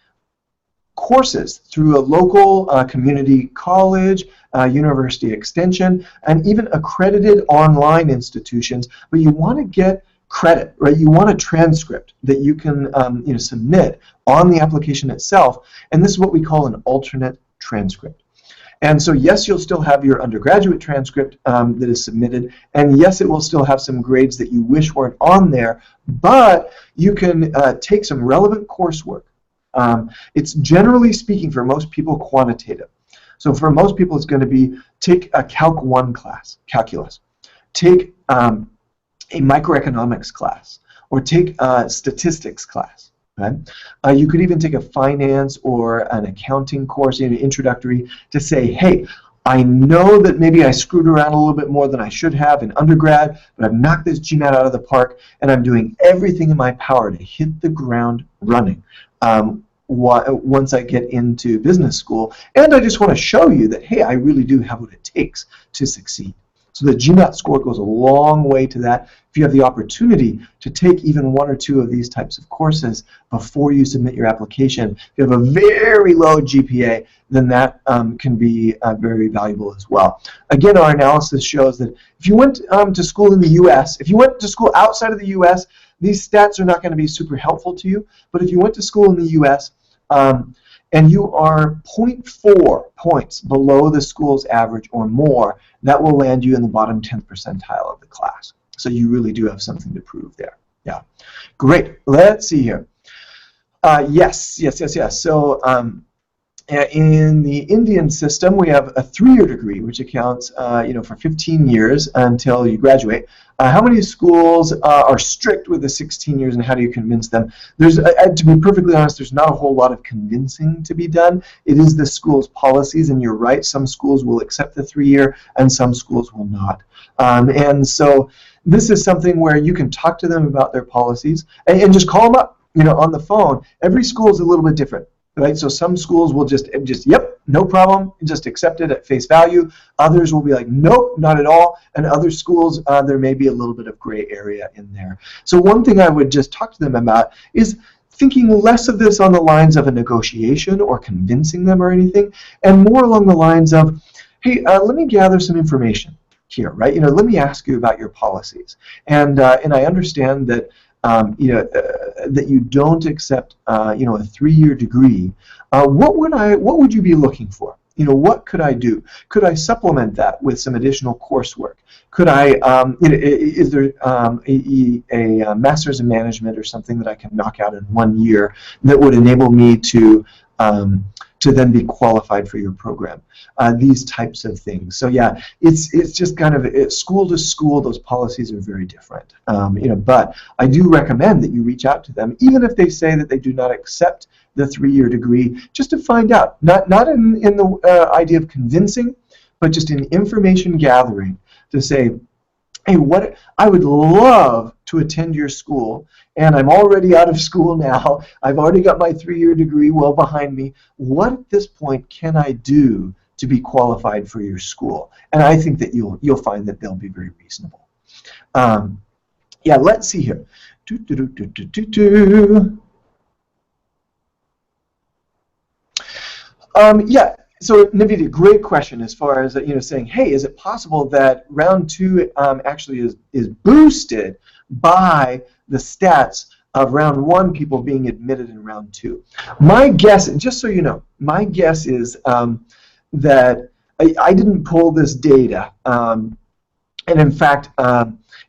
courses through a local community college, university extension, and even accredited online institutions, but you want to get credit, right? You want a transcript that you can submit on the application itself, and this is what we call an alternate transcript. And so yes, you'll still have your undergraduate transcript that is submitted, and yes, it will still have some grades that you wish weren't on there, but you can take some relevant coursework. It's generally speaking, for most people, quantitative. So for most people, it's going to be take a Calc 1 class, calculus, take a microeconomics class, or take a statistics class. Right? You could even take a finance or an accounting course, introductory, to say, hey, I know that maybe I screwed around a little bit more than I should have in undergrad, but I've knocked this GMAT out of the park, and I'm doing everything in my power to hit the ground running once I get into business school. And I just want to show you that, hey, I really do have what it takes to succeed. So the GMAT score goes a long way to that. If you have the opportunity to take even one or two of these types of courses before you submit your application, if you have a very low GPA, then that can be very valuable as well. Again, our analysis shows that if you went to school in the US, if you went to school outside of the US, these stats are not going to be super helpful to you. But if you went to school in the US, and you are 0.4 points below the school's average or more, that will land you in the bottom 10th percentile of the class. So you really do have something to prove there. Yeah, great. Let's see here. Yes. So in the Indian system, we have a 3-year degree, which accounts, for 15 years until you graduate. How many schools are strict with the 16 years, and how do you convince them? There's, to be perfectly honest, there's not a whole lot of convincing to be done. It is the school's policies, and you're right, some schools will accept the 3-year, and some schools will not. And so this is something where you can talk to them about their policies, and just call them up, on the phone. Every school is a little bit different. Right? So some schools will just yep, no problem, just accept it at face value. Others will be like, nope, not at all. And other schools, there may be a little bit of gray area in there. So one thing I would just talk to them about is thinking less of this on the lines of a negotiation or convincing them or anything, and more along the lines of, hey, let me gather some information. here, right? Let me ask you about your policies. And I understand that that you don't accept a 3-year degree. What would you be looking for? What could I do? Could I supplement that with some additional coursework? Could I, is there a master's in management or something that I can knock out in 1 year that would enable me to then be qualified for your program? These types of things. So yeah, it's just kind of school to school. Those policies are very different. But I do recommend that you reach out to them, even if they say that they do not accept the 3-year degree, just to find out. Not in the idea of convincing, but just in information gathering to say, hey, what I would love to attend your school, and I'm already out of school now. I've already got my 3-year degree well behind me. What at this point can I do to be qualified for your school? And I think that you'll find that they'll be very reasonable. Yeah, let's see here. Yeah. So Navita, great question as far as saying, hey, is it possible that round 2 actually is boosted by the stats of round 1 people being admitted in round 2? My guess, just so you know, my guess is that I didn't pull this data, and in fact,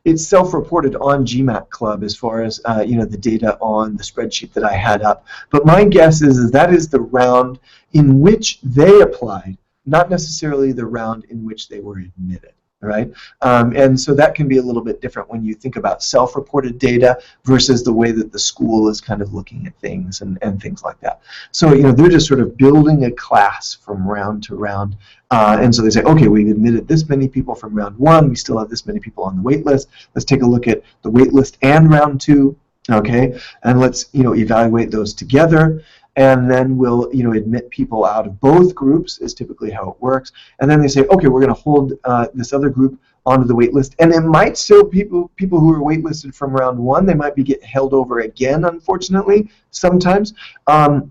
it's self-reported on GMAT Club as far as the data on the spreadsheet that I had up. But my guess is that is the round in which they applied, not necessarily the round in which they were admitted. Right? And so that can be a little bit different when you think about self-reported data versus the way that the school is kind of looking at things and things like that. So they're just sort of building a class from round to round. And so they say, okay, we've admitted this many people from round 1. We still have this many people on the wait list. Let's take a look at the wait list and round 2. Okay, and let's evaluate those together. And then we'll admit people out of both groups is typically how it works. And then they say, okay, we're going to hold this other group onto the wait list. And it might still people who are waitlisted from round 1, they might get held over again, unfortunately, sometimes. And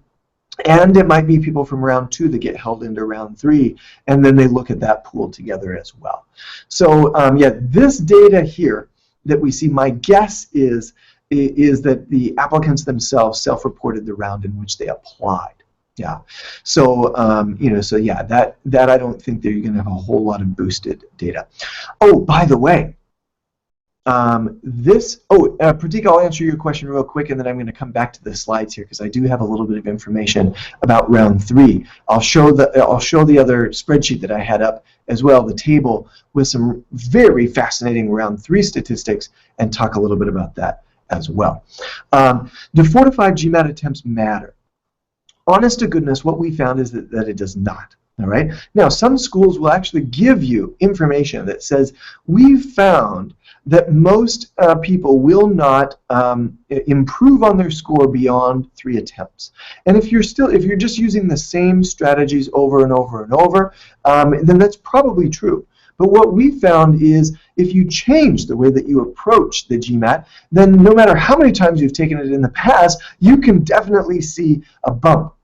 it might be people from round 2 that get held into round 3, and then they look at that pool together as well. So yeah, this data here that we see, my guess is that the applicants themselves self-reported the round in which they applied. Yeah. So so yeah, that I don't think that you're going to have a whole lot of boosted data. Oh, by the way, Pratik, I'll answer your question real quick, and then I'm going to come back to the slides here because I do have a little bit of information about round 3. I'll show the other spreadsheet that I had up as well, the table with some very fascinating round 3 statistics, and talk a little bit about that as well. Do 4 to 5 GMAT attempts matter? Honest to goodness, what we found is that it does not. All right. Now, some schools will actually give you information that says we've found that most people will not improve on their score beyond 3 attempts. And if you're just using the same strategies over and over and over, then that's probably true. But what we found is if you change the way that you approach the GMAT, then no matter how many times you've taken it in the past, you can definitely see a bump,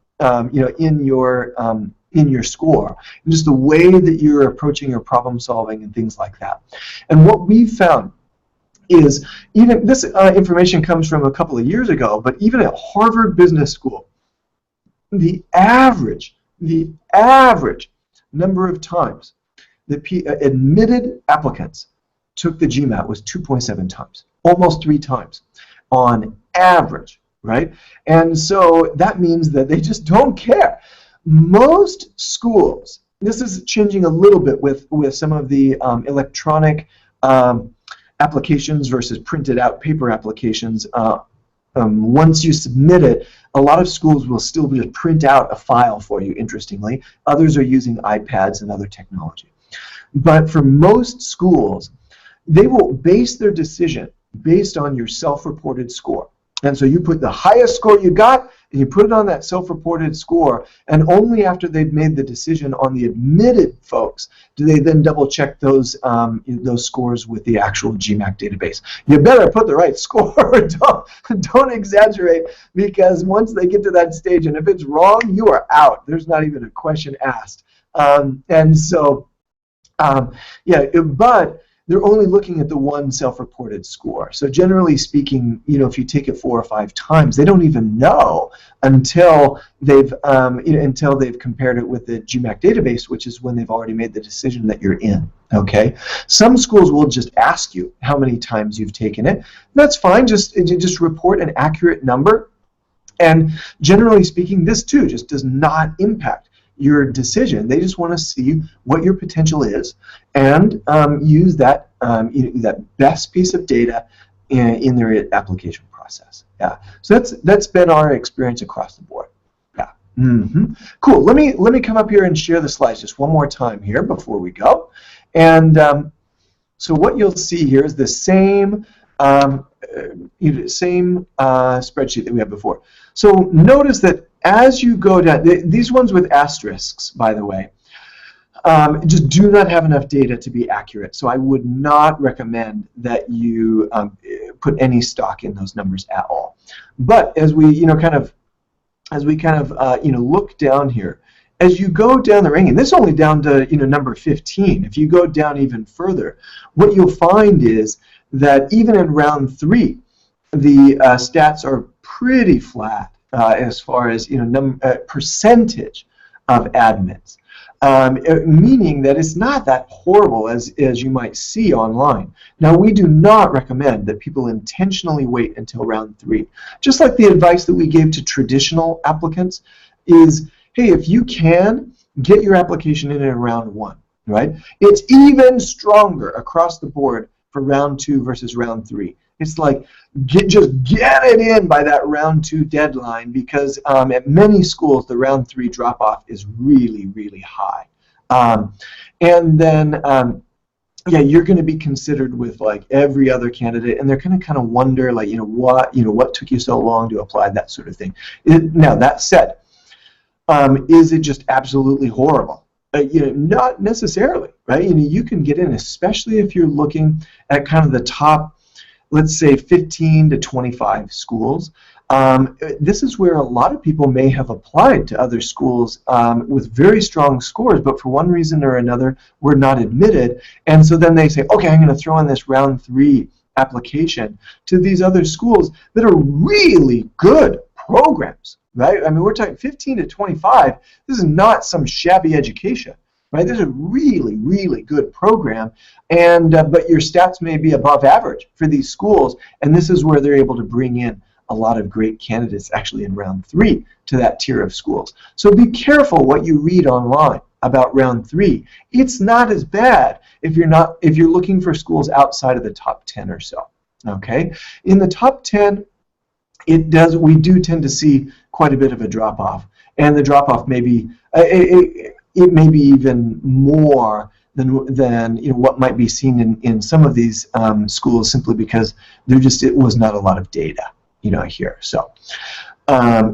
in your score, and just the way that you're approaching your problem solving and things like that. And what we found is, even this information comes from a couple of years ago, but even at Harvard Business School, the average number of times that admitted applicants took the GMAT was 2.7 times, almost 3 times on average, right? And so that means that they just don't care. Most schools, this is changing a little bit with some of the electronic applications versus printed out paper applications. Once you submit it, a lot of schools will still just print out a file for you, interestingly. Others are using iPads and other technology. But for most schools, they will base their decision based on your self-reported score. And so you put the highest score you got, and you put it on that self-reported score, and only after they've made the decision on the admitted folks do they then double-check those scores with the actual GMAT database. You better put the right score. Don't exaggerate, because once they get to that stage, and if it's wrong, you are out. There's not even a question asked. And so Yeah, but they're only looking at the one self-reported score. So generally speaking, if you take it 4 or 5 times, they don't even know until they've until they've compared it with the GMAT database, which is when they've already made the decision that you're in. Okay. Some schools will just ask you how many times you've taken it. That's fine. Just report an accurate number. And generally speaking, this too just does not impact your decision. They just want to see what your potential is and use that that best piece of data in their application process. Yeah. So that's been our experience across the board. Yeah. Cool. Let me come up here and share the slides just one more time here before we go. And so what you'll see here is the same spreadsheet that we had before. So notice that as you go down, these ones with asterisks, by the way, just do not have enough data to be accurate. So I would not recommend that you put any stock in those numbers at all. But as we kind of look down here, as you go down the ranking, this is only down to number 15. If you go down even further, what you'll find is that even in round 3, the stats are pretty flat as far as percentage of admits, meaning that it's not that horrible as you might see online. Now, we do not recommend that people intentionally wait until round 3. Just like the advice that we gave to traditional applicants is, hey, if you can, get your application in round 1, right? It's even stronger across the board for round 2 versus round 3. It's like, just get it in by that round 2 deadline, because at many schools, the round 3 drop-off is really, really high. And then, yeah, you're going to be considered with like every other candidate, and they're going to kind of wonder, like, what took you so long to apply, that sort of thing. Now, that said, is it just absolutely horrible? Not necessarily, right? You can get in, especially if you're looking at kind of the top, let's say 15 to 25 schools. This is where a lot of people may have applied to other schools with very strong scores, but for one reason or another were not admitted. And so then they say, okay, I'm going to throw in this round 3 application to these other schools that are really good programs, right? I mean, we're talking 15 to 25. This is not some shabby education, right? This is a really, really good program, and but your stats may be above average for these schools, and this is where they're able to bring in a lot of great candidates actually in round 3 to that tier of schools. So be careful what you read online about round 3. It's not as bad if you're looking for schools outside of the top 10 or so. Okay, in the top 10, we do tend to see quite a bit of a drop-off, and the drop-off may be it may be even more than what might be seen in some of these schools, simply because it was not a lot of data here. So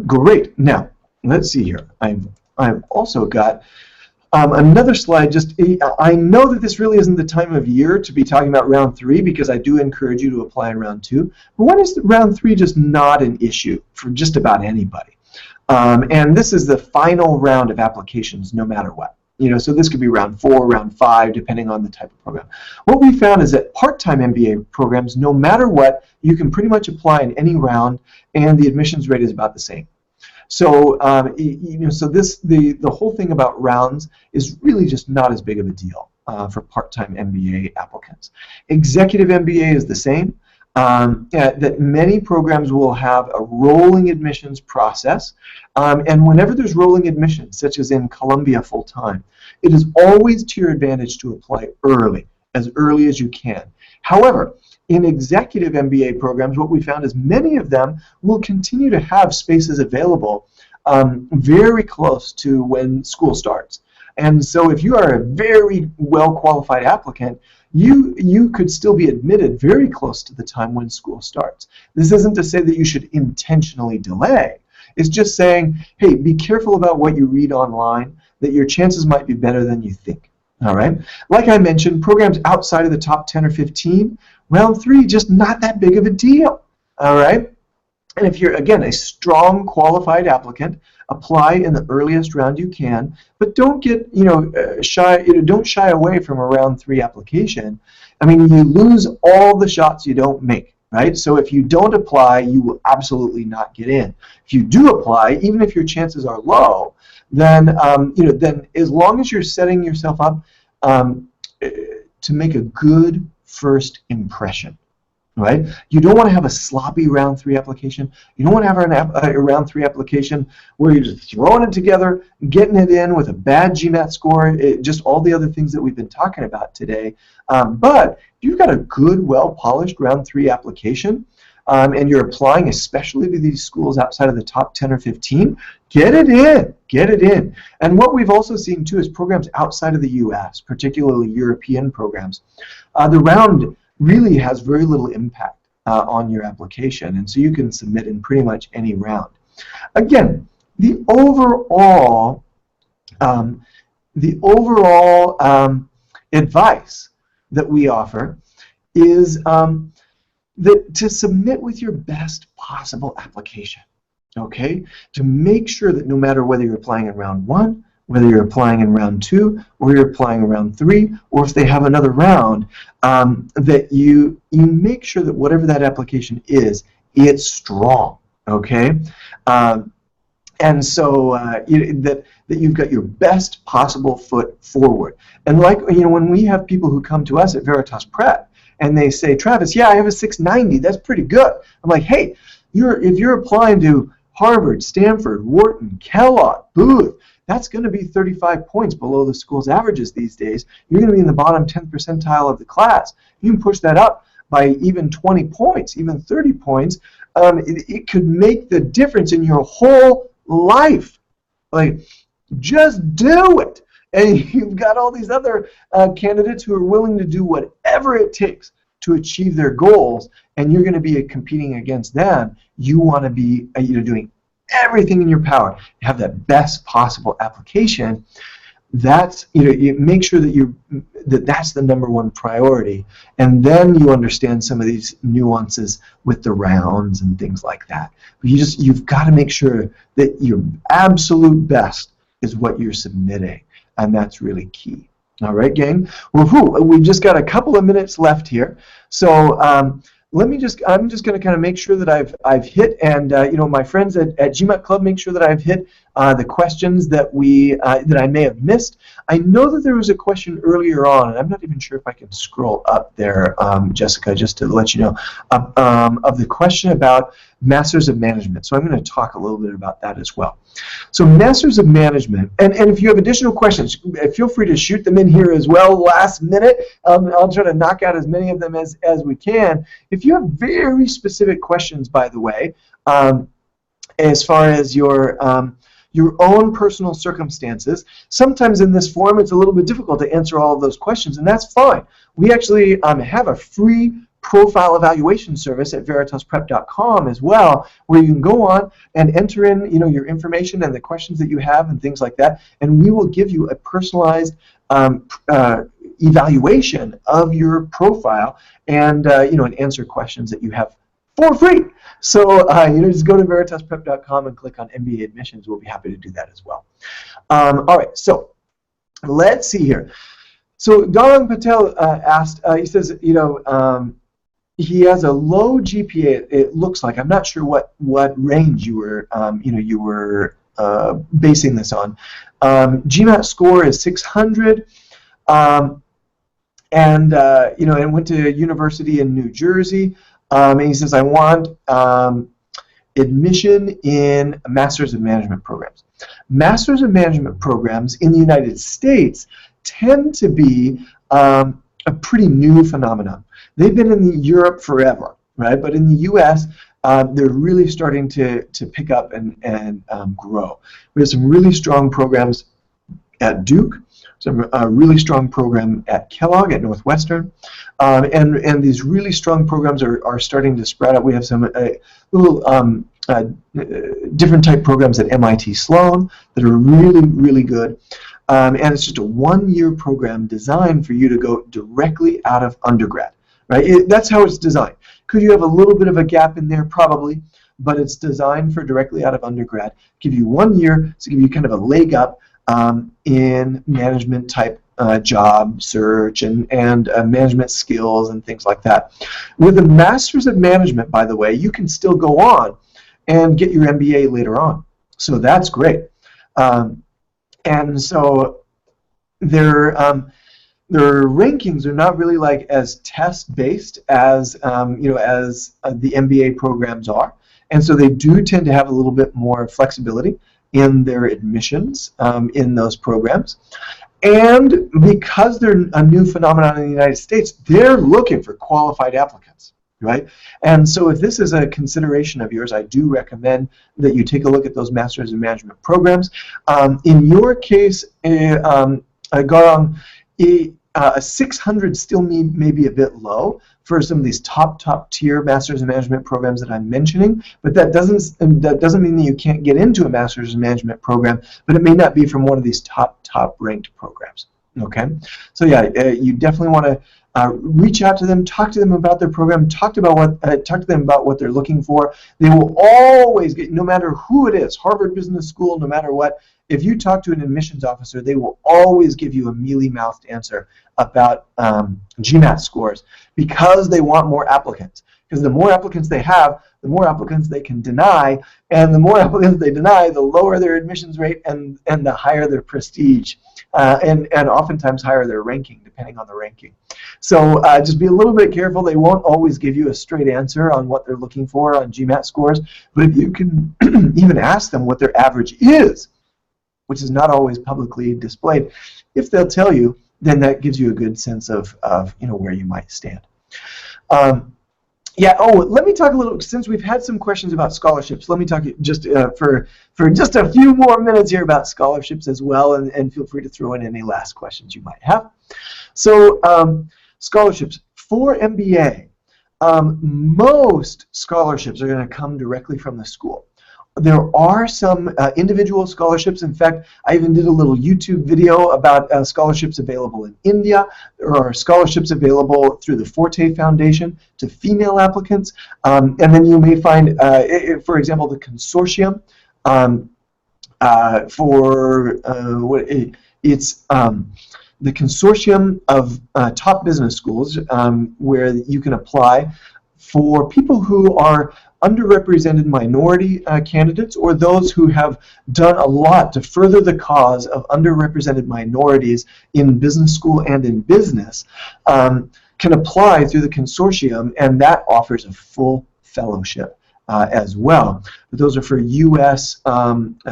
great. Now let's see here. I've also got another slide. I know that this really isn't the time of year to be talking about round 3, because I do encourage you to apply in round 2. But when is round 3 just not an issue for just about anybody? And this is the final round of applications, no matter what. So this could be round 4, round 5, depending on the type of program. What we found is that part-time MBA programs, no matter what, you can pretty much apply in any round, and the admissions rate is about the same. So so the whole thing about rounds is really just not as big of a deal for part-time MBA applicants. Executive MBA is the same. That many programs will have a rolling admissions process, and whenever there's rolling admissions, such as in Columbia full-time, it is always to your advantage to apply as early as you can. However, in executive MBA programs, what we found is many of them will continue to have spaces available very close to when school starts. And so if you are a very well-qualified applicant, you could still be admitted very close to the time when school starts. This isn't to say that you should intentionally delay. It's just saying, hey, be careful about what you read online, that your chances might be better than you think. All right? Like I mentioned, programs outside of the top 10 or 15, round 3, just not that big of a deal. All right? And if you're, again, a strong qualified applicant, apply in the earliest round you can, but don't get, don't shy away from a round 3 application. I mean, you lose all the shots you don't make, right? So if you don't apply, you will absolutely not get in. If you do apply, even if your chances are low, then, then as long as you're setting yourself up to make a good first impression, right? You don't want to have a sloppy round 3 application. You don't want to have a round 3 application where you're just throwing it together, getting it in with a bad GMAT score, just all the other things that we've been talking about today. But if you've got a good, well-polished round 3 application, and you're applying especially to these schools outside of the top 10 or 15, get it in, get it in. And what we've also seen too is programs outside of the US, particularly European programs. The round really has very little impact on your application, and so you can submit in pretty much any round. Again, the overall advice that we offer is that to submit with your best possible application, okay? To make sure that no matter whether you're applying in round 1, whether you're applying in round 2, or you're applying in round 3, or if they have another round, that you make sure that whatever that application is, it's strong, okay? And so that you've got your best possible foot forward. And like, when we have people who come to us at Veritas Prep and they say, Travis, yeah, I have a 690, that's pretty good. I'm like, hey, if you're applying to Harvard, Stanford, Wharton, Kellogg, Booth, that's going to be 35 points below the school's averages these days. You're going to be in the bottom 10th percentile of the class. You can push that up by even 20 points, even 30 points. It could make the difference in your whole life. Like, just do it. And you've got all these other candidates who are willing to do whatever it takes to achieve their goals, and you're going to be competing against them. You want to be doing everything in your power to have that best possible application. That's, you make sure that that's the #1 priority, and then you understand some of these nuances with the rounds and things like that. But you've got to make sure that your absolute best is what you're submitting, and that's really key. All right, gang. Well, we've just got a couple of minutes left here, so I'm just going to kind of make sure that I've hit, and my friends at GMAT Club, make sure that I've hit the questions that I may have missed. I know that there was a question earlier on, and I'm not even sure if I can scroll up there, Jessica, just to let you know, of the question about Masters of Management. So I'm going to talk a little bit about that as well. So Masters of Management, and if you have additional questions, feel free to shoot them in here as well last minute. I'll try to knock out as many of them as we can. If you have very specific questions, by the way, as far as your own personal circumstances, sometimes in this forum it's a little bit difficult to answer all of those questions, and that's fine. We actually have a free profile evaluation service at veritasprep.com as well, where you can go on and enter in your information and the questions that you have and things like that, and we will give you a personalized evaluation of your profile and and answer questions that you have for free. So just go to veritasprep.com and click on MBA admissions. We'll be happy to do that as well. All right, so let's see here. So Gaurang Patel asked, he says, he has a low GPA. It looks like. I'm not sure what range you were basing this on. GMAT score is 600, and went to university in New Jersey. And he says, I want admission in Masters of Management programs. Masters of Management programs in the United States tend to be a pretty new phenomenon. They've been in Europe forever, right? But in the U.S., they're really starting to pick up and grow. We have some really strong programs at Duke, some really strong program at Kellogg, at Northwestern, and these really strong programs are starting to spread out. We have some little different type programs at MIT Sloan that are really, really good. And it's just a one-year program designed for you to go directly out of undergrad, right? That's how it's designed. Could you have a little bit of a gap in there? Probably. but it's designed for directly out of undergrad. Give you 1 year to give you kind of a leg up in management type job search and management skills and things like that. With a Master's of Management, by the way, you can still go on and get your MBA later on. So that's great. And so their rankings are not really like as test-based as the MBA programs are, and so they do tend to have a little bit more flexibility in their admissions in those programs. And because they're a new phenomenon in the United States, they're looking for qualified applicants, right? And so if this is a consideration of yours, I do recommend that you take a look at those Masters of Management programs. In your case, Garang, a 600 still may be a bit low for some of these top tier Masters of Management programs that I'm mentioning, but that doesn't mean that you can't get into a Masters of Management program, but it may not be from one of these top ranked programs. Okay, so yeah, you definitely want to reach out to them, talk to them about their program, talk to them about what they're looking for. They will always get, no matter who it is, Harvard Business School, no matter what. If you talk to an admissions officer, they will always give you a mealy-mouthed answer about GMAT scores because they want more applicants. Because the more applicants they have, the more applicants they can deny, and the more applicants they deny, the lower their admissions rate and the higher their prestige, and oftentimes higher their ranking, depending on the ranking. So just be a little bit careful. They won't always give you a straight answer on what they're looking for on GMAT scores, but if you can even ask them what their average is, which is not always publicly displayed, if they'll tell you, then that gives you a good sense of where you might stand. Yeah. Oh, let me talk a little. Since we've had some questions about scholarships, let me talk just for just a few more minutes here about scholarships as well, and feel free to throw in any last questions you might have. So scholarships for MBA, most scholarships are going to come directly from the school. There are some individual scholarships. In fact, I even did a little YouTube video about scholarships available in India. There are scholarships available through the Forte Foundation to female applicants. And then you may find, for example, the consortium the consortium of top business schools where you can apply for people who are underrepresented minority candidates or those who have done a lot to further the cause of underrepresented minorities in business school and in business can apply through the consortium, and that offers a full fellowship as well. But those are for U.S.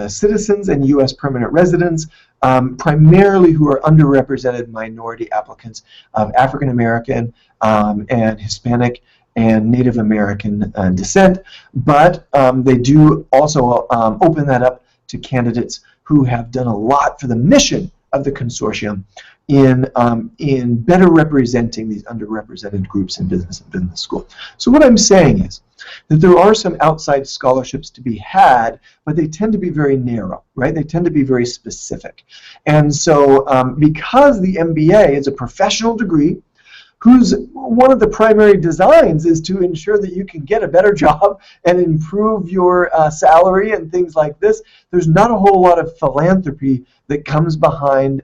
Citizens and U.S. permanent residents, primarily who are underrepresented minority applicants of African American and Hispanic and Native American descent, but they do also open that up to candidates who have done a lot for the mission of the consortium in better representing these underrepresented groups in business and business school. So what I'm saying is that there are some outside scholarships to be had, but they tend to be very narrow, right? They tend to be very specific. And so because the MBA is a professional degree, whose one of the primary designs is to ensure that you can get a better job and improve your salary and things like this, there's not a whole lot of philanthropy that comes behind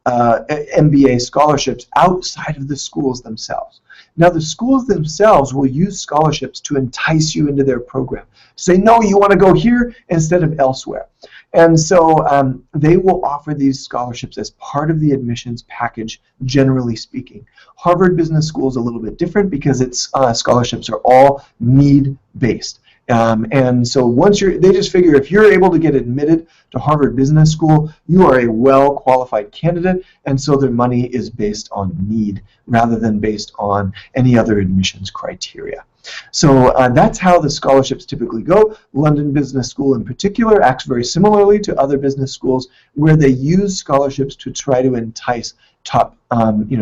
MBA scholarships outside of the schools themselves. Now, the schools themselves will use scholarships to entice you into their program. Say, no, you want to go here instead of elsewhere. And so they will offer these scholarships as part of the admissions package, generally speaking. Harvard Business School is a little bit different because its scholarships are all need-based. And so once they just figure if you're able to get admitted to Harvard Business School, you are a well-qualified candidate, and so their money is based on need rather than based on any other admissions criteria. So that's how the scholarships typically go. London Business School in particular acts very similarly to other business schools where they use scholarships to try to entice top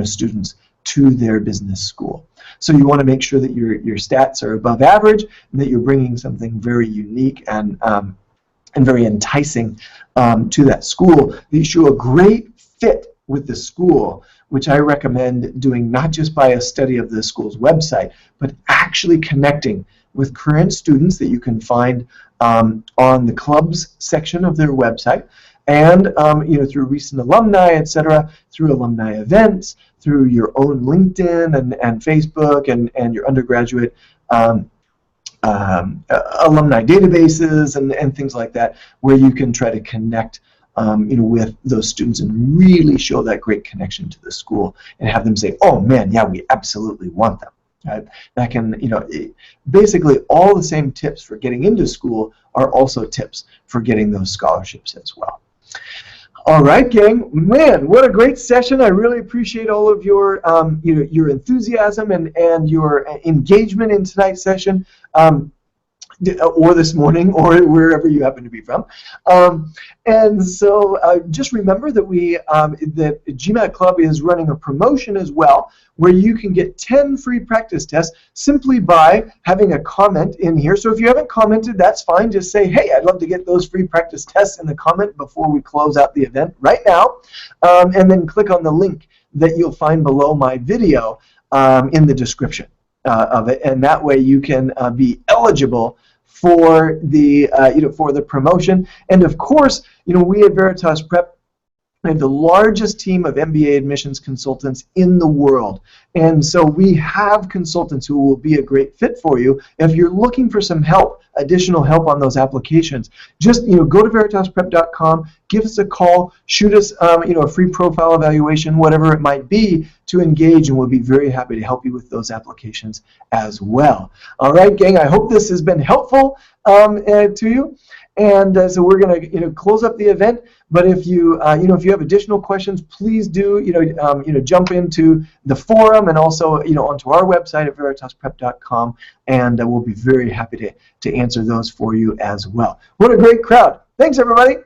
students to their business school. So you want to make sure that your stats are above average and that you're bringing something very unique and very enticing to that school. That you show a great fit with the school, which I recommend doing not just by a study of the school's website, but actually connecting with current students that you can find on the clubs section of their website, and through recent alumni, etc., through alumni events, through your own LinkedIn and Facebook and your undergraduate alumni databases and things like that, where you can try to connect with those students and really show that great connection to the school and have them say, oh man, yeah, we absolutely want them. Right? That can, basically all the same tips for getting into school are also tips for getting those scholarships as well. All right, gang, man, what a great session. I really appreciate all of your, your enthusiasm and your engagement in tonight's session. Or this morning, or wherever you happen to be from. And so just remember that that GMAT Club is running a promotion as well, where you can get 10 free practice tests simply by having a comment in here. So if you haven't commented, that's fine. Just say, hey, I'd love to get those free practice tests in the comment before we close out the event right now. And then click on the link that you'll find below my video in the description of it. And that way you can be eligible for the for the promotion. And of course, we at Veritas Prep have the largest team of MBA admissions consultants in the world. And so we have consultants who will be a great fit for you. If you're looking for some help, additional help on those applications, just go to veritasprep.com, give us a call, shoot us a free profile evaluation, whatever it might be, to engage, and we'll be very happy to help you with those applications as well. All right, gang, I hope this has been helpful to you. And so we're going to close up the event. But if you if you have additional questions, please do jump into the forum and also onto our website at veritasprep.com, and we'll be very happy to answer those for you as well. What a great crowd! Thanks, everybody.